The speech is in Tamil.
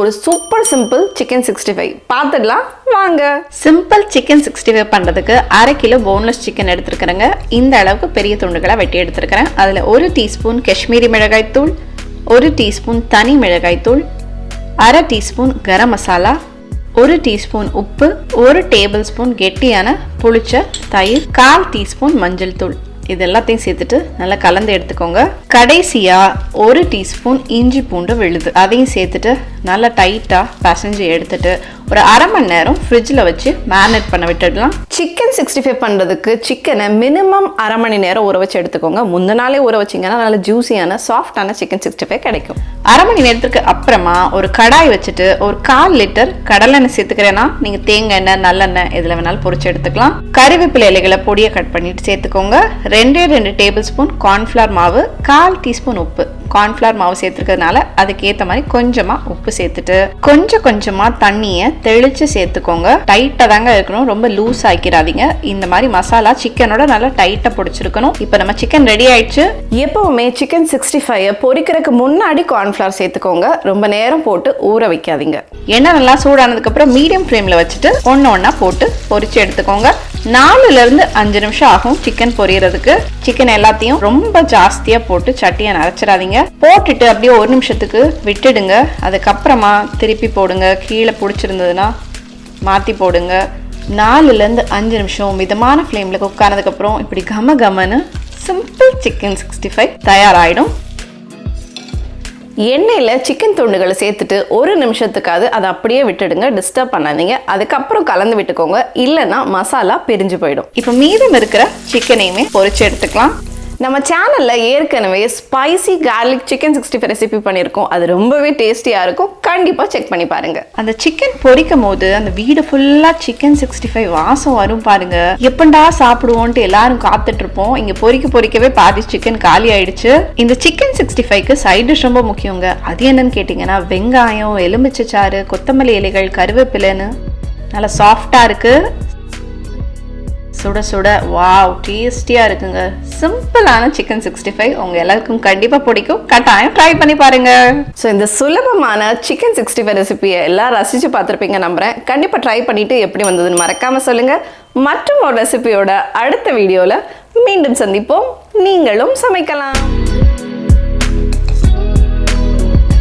ஒரு சூப்பர் சிம்பிள் சிக்கன் 65 பார்த்துடலாம் வாங்க. சிம்பிள் சிக்கன் 65 பண்ணுறதுக்கு 1/2 கிலோ போன்லெஸ் சிக்கன் எடுத்துருக்கிறேங்க. இந்த அளவுக்கு பெரிய துண்டுகளாக வெட்டி எடுத்துருக்கிறேன். அதில் 1 டீஸ்பூன் காஷ்மீரி மிளகாய்த்தூள், 1 டீஸ்பூன் தனி மிளகாய்த்தூள், 1/2 டீஸ்பூன் கரம் மசாலா, 1 டீஸ்பூன் உப்பு, 1 டேபிள் ஸ்பூன் கெட்டியான புளிச்ச தயிர், 1/4 டீஸ்பூன் மஞ்சள் தூள். இது எல்லாத்தையும் சேர்த்துட்டு நல்லா கலந்து எடுத்துக்கோங்க. கடைசியா 1 டீஸ்பூன் இஞ்சி பூண்டு விழுது அதையும் சேர்த்துட்டு நல்லா டைட்டா பசைஞ்சு எடுத்துட்டு ஒரு 1/2 மணி நேரம் ஃப்ரிட்ஜில் வச்சு மேரினேட் பண்ண விட்டுடலாம். சிக்கன் 65 பண்ணுறதுக்கு சிக்கனை மினிமம் 1/2 மணி நேரம் ஊற வச்சு எடுத்துக்கோங்க. முந்தின நாளே ஊற வச்சிங்கன்னா நல்ல ஜூஸியான சாஃப்டான சிக்கன் 65 கிடைக்கும். 1/2 மணி நேரத்துக்கு அப்புறமா ஒரு கடாய் வச்சுட்டு ஒரு 1/4 லிட்டர் கடலெண்ணெய் சேர்த்துக்கிறேன்னா நீங்கள் தேங்காய் எண்ணெய் நல்லெண்ணெய் இதில் வேணாலும் பொரிச்சு எடுத்துக்கலாம். கறிவேப்பிலை இலைகளை பொடியை கட் பண்ணிட்டு சேர்த்துக்கோங்க. 2 டேபிள் ஸ்பூன் கார்ன்ஃப்ளவர் மாவு, 1/4 டீஸ்பூன் உப்பு. கார்ன்ஃப்ளவர் மாவு சேர்த்துக்கிறதுனால அதுக்கேற்ற மாதிரி கொஞ்சமாக உப்பு சேர்த்துட்டு கொஞ்சமாக தண்ணியை தெளித்து சேர்த்துக்கோங்க. டைட்டாக தாங்க இருக்கணும், ரொம்ப லூஸ் ஆக்கிடாதீங்க. இந்த மாதிரி மசாலா சிக்கனோட நல்லா டைட்டாக பிடிச்சிருக்கணும். இப்போ நம்ம சிக்கன் ரெடி ஆயிடுச்சு. எப்பவுமே சிக்கன் 65 பொரிக்கிறதுக்கு முன்னாடி கார்ன்ஃப்ளவர் சேர்த்துக்கோங்க. ரொம்ப நேரம் போட்டு ஊற வைக்காதீங்க. எண்ணெய் நல்லா சூடானதுக்கப்புறம் மீடியம் ஃப்ளேமில் வச்சுட்டு ஒன்றா போட்டு பொரிச்சு எடுத்துக்கோங்க. 4-5 நிமிஷம் ஆகும் சிக்கன் பொரியறதுக்கு. சிக்கன் எல்லாத்தையும் ரொம்ப ஜாஸ்தியாக போட்டு சட்டியை நரைச்சிடாதீங்க. போட்டுட்டு அப்படியே 1 நிமிஷத்துக்கு விட்டுடுங்க. அதுக்கப்புறமா திருப்பி போடுங்க. கீழே பிடிச்சிருந்ததுன்னா மாற்றி போடுங்க. 4-5 நிமிஷம் மிதமான ஃப்ளேமில் குக் ஆனதுக்கப்புறம் இப்படி கமன்னு சிம்பிள் சிக்கன் 65 தயாராகிடும். எண்ணெயில் சிக்கன் துண்டுகளை சேர்த்துட்டு 1 நிமிஷத்துக்காவது அதை அப்படியே விட்டுடுங்க. டிஸ்டர்ப் பண்ணாதீங்க. அதுக்கப்புறம் கலந்து விட்டுக்கோங்க, இல்லைன்னா மசாலா பிரிஞ்சு போயிடும். இப்போ மீதம் இருக்கிற சிக்கனையுமே பொரிச்சு எடுத்துக்கலாம். நம்ம சேனலில் ஏற்கனவே ஸ்பைசி கார்லிக் சிக்கன் 65 ரெசிபி பண்ணியிருக்கோம். அது ரொம்பவே டேஸ்டியாக இருக்கும். கண்டிப்பாக செக் பண்ணி பாருங்கள். அந்த சிக்கன் பொரிக்கும் போது அந்த வீடு ஃபுல்லாக சிக்கன் 65 வாசம் வரும் பாருங்க. எப்பண்டா சாப்பிடுவோன்ட்டு எல்லாரும் காத்துட்டு இருப்போம். இங்கே பொரிக்கவே பாதி சிக்கன் காலி ஆயிடுச்சு. இந்த சிக்கன் 65க்கு சைட் டிஷ் ரொம்ப முக்கியங்க. அது என்னன்னு கேட்டிங்கன்னா வெங்காயம், எலுமிச்சை சாறு, கொத்தமல்லி இலைகள், கருவேப்பிலைன்னு நல்லா சாஃப்டாக இருக்குது. சுட சுட வாவ் டேஸ்டியாக இருக்குங்க. சிம்பிளான சிக்கன் 65 உங்கள் எல்லாருக்கும் கண்டிப்பாக பிடிக்கும். கட்டாயம் ட்ரை பண்ணி பாருங்க. ஸோ இந்த சுலபமான சிக்கன் 65 ரெசிபியை எல்லாம் ரசித்து பார்த்துருப்பீங்க நம்புகிறேன். கண்டிப்பாக ட்ரை பண்ணிவிட்டு எப்படி வந்ததுன்னு மறக்காமல் சொல்லுங்கள். மற்றும் ஒரு ரெசிபியோட அடுத்த வீடியோவில் மீண்டும் சந்திப்போம். நீங்களும் சமைக்கலாம்.